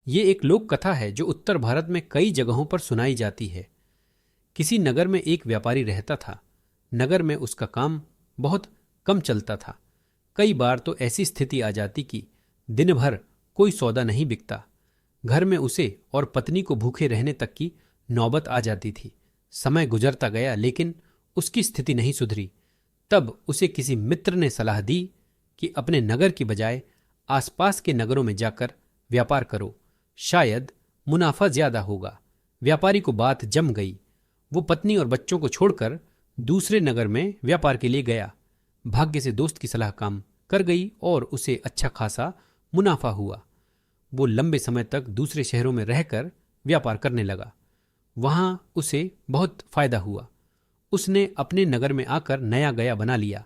ये एक लोक कथा है जो उत्तर भारत में कई जगहों पर सुनाई जाती है। किसी नगर में एक व्यापारी रहता था। नगर में उसका काम बहुत कम चलता था। कई बार तो ऐसी स्थिति आ जाती कि दिन भर कोई सौदा नहीं बिकता। घर में उसे और पत्नी को भूखे रहने तक की नौबत आ जाती थी। समय गुजरता गया लेकिन उसकी स्थिति नहीं सुधरी। तब उसे किसी मित्र ने सलाह दी कि अपने नगर की बजाय आसपास के नगरों में जाकर व्यापार करो, शायद मुनाफा ज्यादा होगा। व्यापारी को बात जम गई। वो पत्नी और बच्चों को छोड़कर दूसरे नगर में व्यापार के लिए गया। भाग्य से दोस्त की सलाह काम कर गई और उसे अच्छा खासा मुनाफा हुआ। वो लंबे समय तक दूसरे शहरों में रहकर व्यापार करने लगा। वहां उसे बहुत फायदा हुआ। उसने अपने नगर में आकर नया गया बना लिया।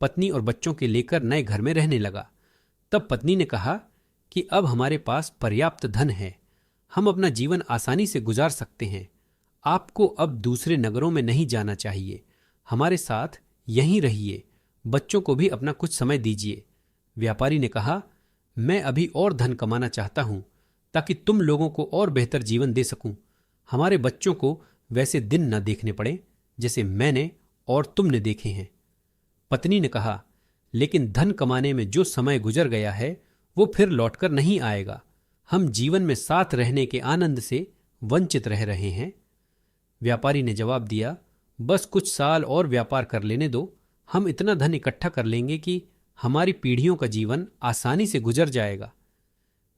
पत्नी और बच्चों के लेकर नए घर में रहने लगा। तब पत्नी ने कहा कि अब हमारे पास पर्याप्त धन है, हम अपना जीवन आसानी से गुजार सकते हैं। आपको अब दूसरे नगरों में नहीं जाना चाहिए, हमारे साथ यहीं रहिए, बच्चों को भी अपना कुछ समय दीजिए। व्यापारी ने कहा, मैं अभी और धन कमाना चाहता हूं ताकि तुम लोगों को और बेहतर जीवन दे सकूं। हमारे बच्चों को वैसे दिन न देखने पड़े जैसे मैंने और तुमने देखे हैं। पत्नी ने कहा, लेकिन धन कमाने में जो समय गुजर गया है वो फिर लौटकर नहीं आएगा। हम जीवन में साथ रहने के आनंद से वंचित रह रहे हैं। व्यापारी ने जवाब दिया, बस कुछ साल और व्यापार कर लेने दो, हम इतना धन इकट्ठा कर लेंगे कि हमारी पीढ़ियों का जीवन आसानी से गुजर जाएगा।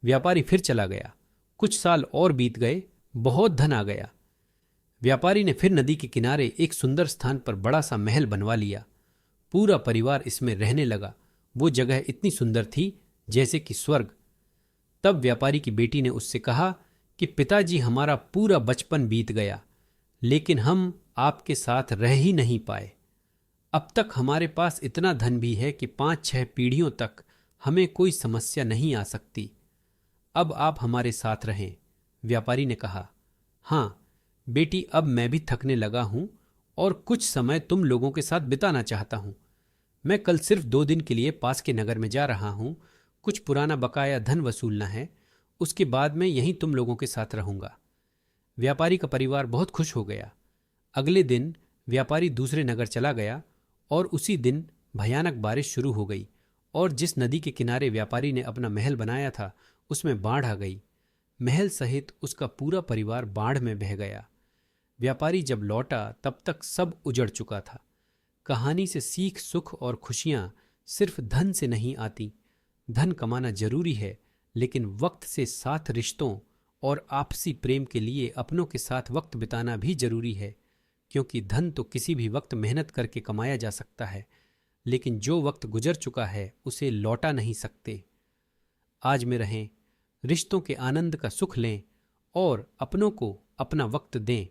व्यापारी फिर चला गया। कुछ साल और बीत गए, बहुत धन आ गया। व्यापारी ने फिर नदी के किनारे एक सुंदर स्थान पर बड़ा सा महल बनवा लिया। पूरा परिवार इसमें रहने लगा। वो जगह इतनी सुंदर थी जैसे कि स्वर्ग। तब व्यापारी की बेटी ने उससे कहा कि पिताजी, हमारा पूरा बचपन बीत गया, लेकिन हम आपके साथ रह ही नहीं पाए। अब तक हमारे पास इतना धन भी है कि 5-6 पीढ़ियों तक हमें कोई समस्या नहीं आ सकती। अब आप हमारे साथ रहें। व्यापारी ने कहा, हाँ बेटी, अब मैं भी थकने लगा हूं और कुछ समय तुम लोगों के साथ बिताना चाहता हूं। मैं कल सिर्फ 2 दिन के लिए पास के नगर में जा रहा हूं। कुछ पुराना बकाया धन वसूलना है, उसके बाद मैं यहीं तुम लोगों के साथ रहूंगा। व्यापारी का परिवार बहुत खुश हो गया। अगले दिन व्यापारी दूसरे नगर चला गया और उसी दिन भयानक बारिश शुरू हो गई और जिस नदी के किनारे व्यापारी ने अपना महल बनाया था उसमें बाढ़ आ गई। महल सहित उसका पूरा परिवार बाढ़ में बह गया। व्यापारी जब लौटा तब तक सब उजड़ चुका था। कहानी से सीख, सुख और खुशियां सिर्फ धन से नहीं आती। धन कमाना जरूरी है, लेकिन वक्त से साथ रिश्तों और आपसी प्रेम के लिए अपनों के साथ वक्त बिताना भी जरूरी है। क्योंकि धन तो किसी भी वक्त मेहनत करके कमाया जा सकता है, लेकिन जो वक्त गुजर चुका है उसे लौटा नहीं सकते। आज में रहें, रिश्तों के आनंद का सुख लें और अपनों को अपना वक्त दें।